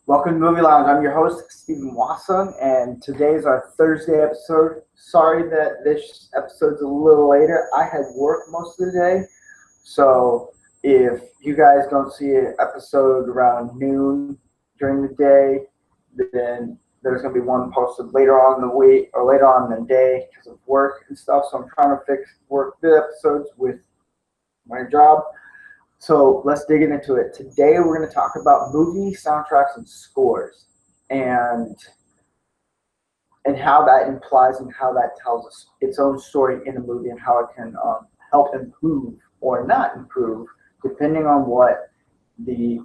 Welcome to Movie Lounge. I'm your host, Stephen Wassung, and today is our Thursday episode. Sorry that this episode's a little later. I had work most of the day, so if you guys don't see an episode around noon during the day, then there's going to be one posted later on in the week or later on in the day because of work and stuff. So I'm trying to work the episodes with my job. So let's dig into it. Today we're going to talk about movie soundtracks and scores, and how that implies and how that tells us its own story in a movie and how it can help improve or not improve depending on what the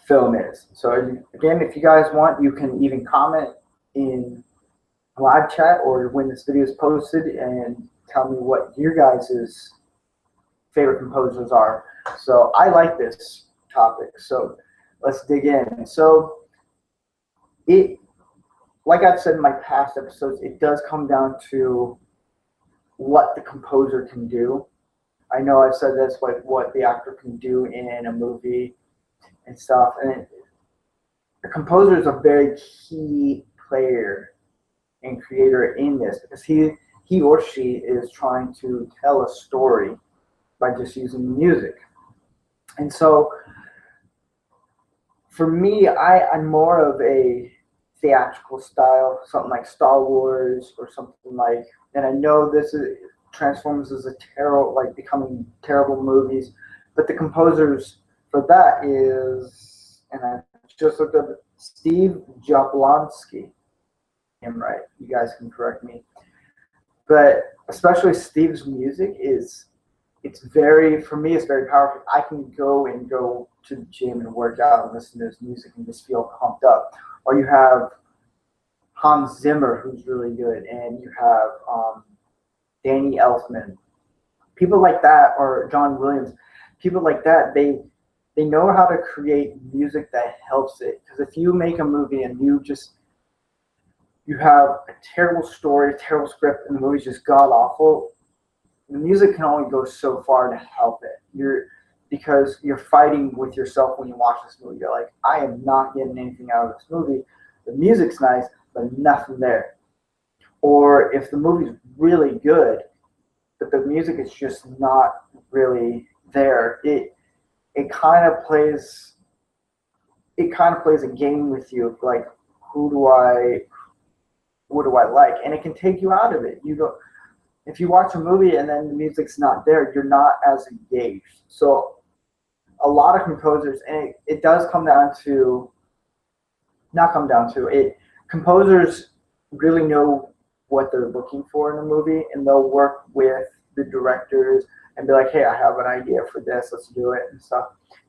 film is. So again, if you guys want, you can even comment in live chat or when this video is posted and tell me what your guys' favorite composers are. So I like this topic. So let's dig in. So it, like I've said in my past episodes, it does come down to what the composer can do. I know I've said this, like what the actor can do in a movie and stuff. And the composer is a very key player and creator in this because he or she is trying to tell a story by just using music. And so for me, I'm more of a theatrical style, something like Star Wars or something like, and I know this is Transformers is a terrible, like becoming terrible movies, but the composers for that is, and I just looked up Steve Jablonsky. I'm right. You guys can correct me, but especially Steve's music is, it's very, for me, it's very powerful. I can go to the gym and work out and listen to his music and just feel pumped up. Or you have Hans Zimmer, who's really good, and you have Danny Elfman. People like that, or John Williams, people like that, they know how to create music that helps it. Because if you make a movie and you have a terrible story, a terrible script, and the movie's just god awful, the music can only go so far to help it. Because you're fighting with yourself when you watch this movie. You're like, I am not getting anything out of this movie. The music's nice, but nothing there. Or if the movie's really good, but the music is just not really there, it kind of plays a game with you of like, what do I like? And it can take you out of it. If you watch a movie and then the music's not there, you're not as engaged. So a lot of composers, and it does come down to, not come down to it, composers really know what they're looking for in a movie, and they'll work with the directors and be like, hey, I have an idea for this, let's do it and stuff.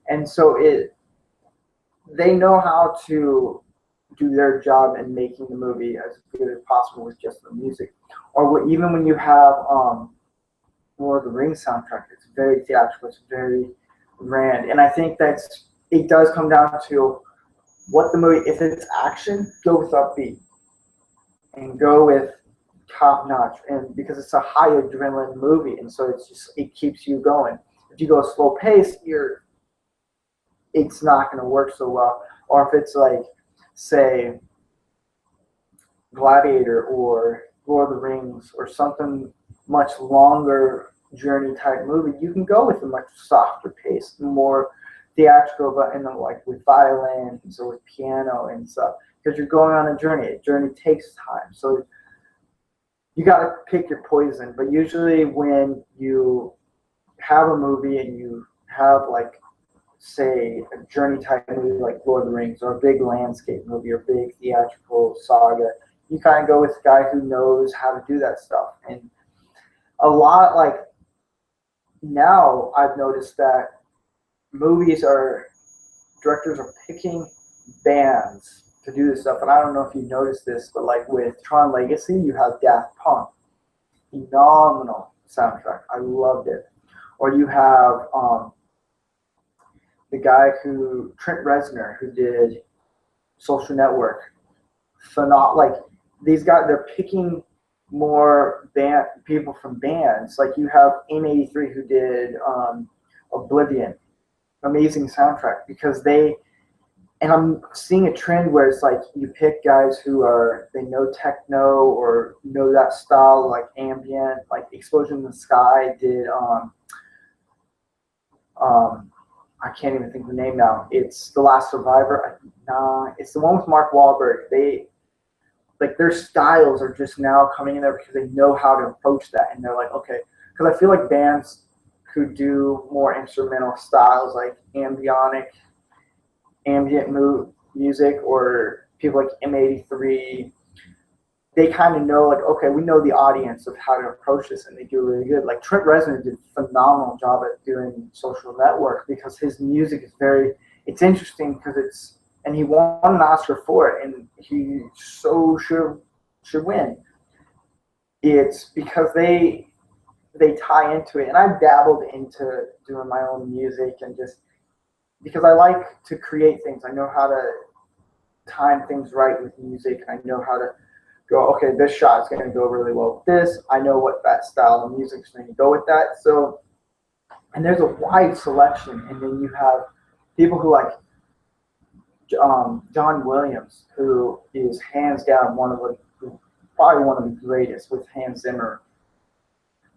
And so they know how to do their job in making the movie as good as possible with just the music. Or even when you have Lord of the Rings soundtrack, it's very theatrical, it's very grand, and I think it does come down to what the movie. If it's action, go with upbeat and go with top notch, and because it's a high adrenaline movie, and so it keeps you going. If you go slow pace, it's not going to work so well. Or if it's like, say, Gladiator or Lord of the Rings or something much longer journey type movie, you can go with a much softer pace, more theatrical, but like with violins or with piano and stuff, because you're going on a journey. A journey takes time, so you got to pick your poison. But usually when you have a movie and you have, like, say, a journey type movie like Lord of the Rings, or a big landscape movie or big theatrical saga, you kind of go with a guy who knows how to do that stuff. And a lot, like, now I've noticed that directors are picking bands to do this stuff. And I don't know if you noticed this, but like with Tron Legacy, you have Daft Punk. Phenomenal soundtrack. I loved it. Or you have the guy Trent Reznor, who did Social Network. Like, these guys, they're picking more people from bands. Like you have M83, who did Oblivion. Amazing soundtrack, because they and I'm seeing a trend where it's like you pick guys who they know techno or know that style, like ambient, like Explosion in the Sky did. Um, I can't even think of the name now. It's The Last Survivor. Nah, it's the one with Mark Wahlberg. Their styles are just now coming in there because they know how to approach that, and they're like, okay, because I feel like bands who do more instrumental styles like ambient music, or people like M83, they kind of know, like, okay, we know the audience of how to approach this, and they do really good. Like Trent Reznor did a phenomenal job at doing Social Network because his music is it's interesting and he won an Oscar for it, and he so should win. It's because they tie into it, and I've dabbled into doing my own music, and just because I like to create things. I know how to time things right with music. I know how to go, okay, this shot is going to go really well with this. I know what that style of music is going to go with that. So, and there's a wide selection. And then you have people who like John Williams, who is hands down probably one of the greatest with Hans Zimmer.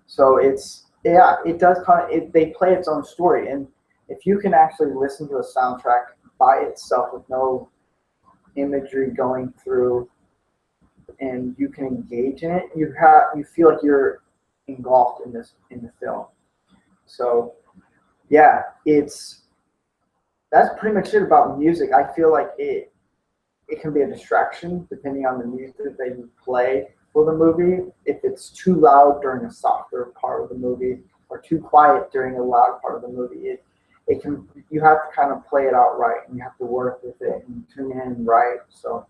So it does they play its own story. And if you can actually listen to a soundtrack by itself with no imagery going through, and you can engage in it, you feel like you're engulfed in the film. So yeah, that's pretty much it about music. I feel like it can be a distraction depending on the music that you play for the movie. If it's too loud during a softer part of the movie, or too quiet during a loud part of the movie, you have to kind of play it out right, and you have to work with it and tune in right. So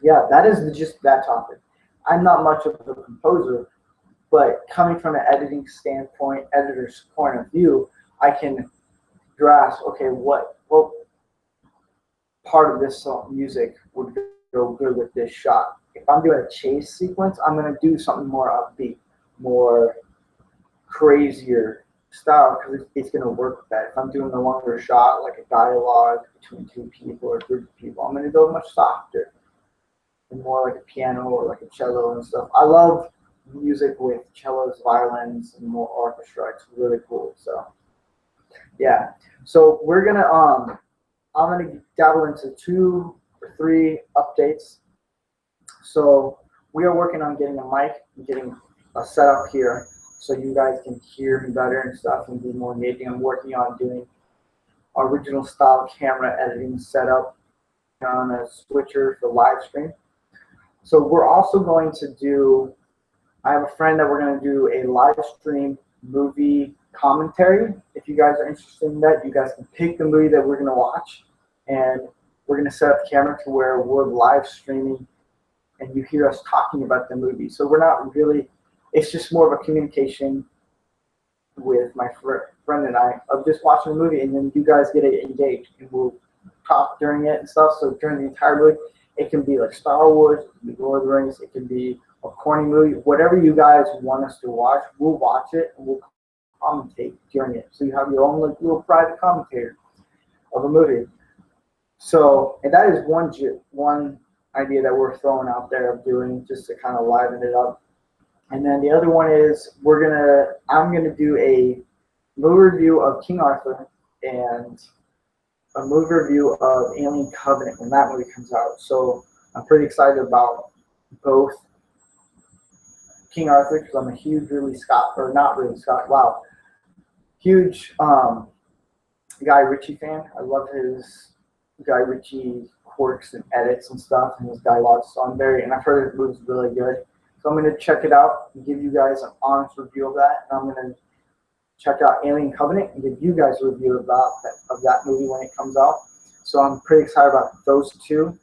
yeah, that is just that topic. I'm not much of a composer, but coming from an editor's point of view, I can grasp, okay, what part of this music would go good with this shot. If I'm doing a chase sequence, I'm going to do something more upbeat, more crazier style, because it's going to work with that. If I'm doing a longer shot, like a dialogue between two people or a group of people, I'm going to go much softer and more like a piano or like a cello and stuff. I love music with cellos, violins, and more orchestra. It's really cool. So yeah. So I'm gonna dabble into 2 or 3 updates. So we are working on getting a mic and getting a setup here so you guys can hear me better and stuff and be more engaging. I'm working on doing original style camera editing setup on a switcher for live stream. So we're also going to I have a friend that we're going to do a live stream movie commentary. If you guys are interested in that, you guys can pick the movie that we're going to watch, and we're going to set up the camera to where we're live streaming and you hear us talking about the movie. So we're not really, it's just more of a communication with my friend and I of just watching the movie, and then you guys get engaged and we'll talk during it and stuff. So during the entire movie, it can be like Star Wars, it can be Lord of the Rings, it can be a corny movie, whatever you guys want us to watch, we'll watch it and we'll commentate during it. So you have your own little private commentator of a movie. So, and that is one idea that we're throwing out there of doing, just to kind of liven it up. And then the other one is I'm gonna do a movie review of King Arthur and a movie review of Alien Covenant when that movie comes out. So I'm pretty excited about both King Arthur, because I'm a huge huge Guy Ritchie fan. I love his Guy Ritchie quirks and edits and stuff, and his dialogue. So and I've heard the movie's really good. So I'm going to check it out and give you guys an honest review of that. And I'm going to check out Alien Covenant and give you guys a review of that movie when it comes out. So I'm pretty excited about those 2.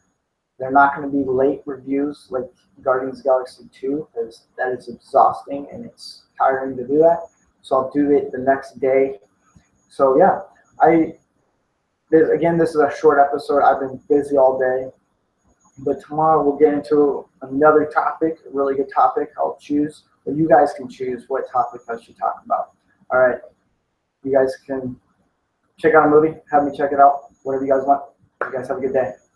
They're not going to be late reviews like Guardians of the Galaxy 2, because that is exhausting and it's tiring to do that. So I'll do it the next day. So yeah, this is a short episode. I've been busy all day. But tomorrow we'll get into another topic, a really good topic. I'll choose, or you guys can choose what topic I should talk about. All right. You guys can check out a movie, have me check it out, whatever you guys want. You guys have a good day.